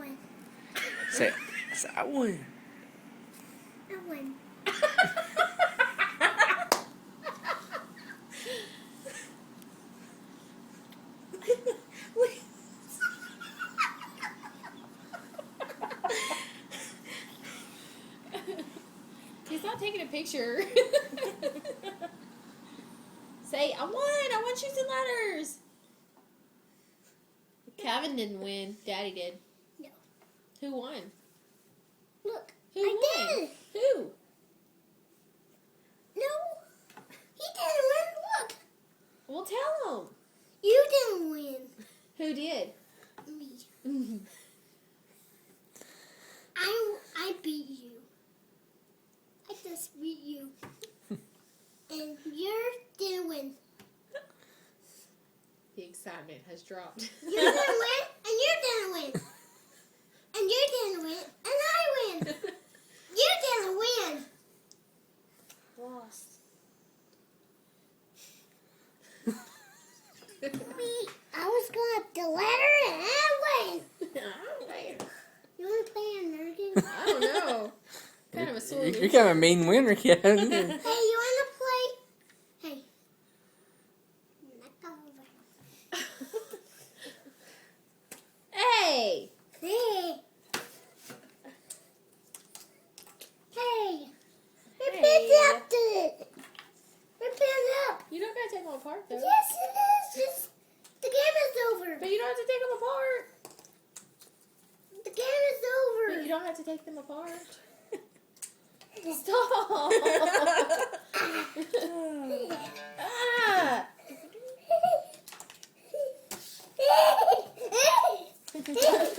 won. Say, I won. I won. He's not taking a picture. Say, I won! I won Chutes and Ladders! Calvin didn't win. Daddy did. No. Who won? Look. Who I won? did. Who? No. He didn't win. Look. Well, tell him. You didn't win. Who did? Me. I beat you. I just beat you. And you didn't win. The excitement has dropped. You didn't win, and you didn't win. And you didn't win, and I win. You didn't win. Lost. I was going up the ladder, and I win. I You want to play another game? don't know. Kind of a sore You're kind of a mean winner, Kevin. Hey, you want to play? Hey. Knock over. Hey! Hey. Hey. Your Hey. pants up to it. Your pants up. You don't gotta take them apart, though. Yes, it is. Just, the game is over. But you don't have to take them apart. The game is But over. you don't have to take them apart. Stop! Ah! Hey.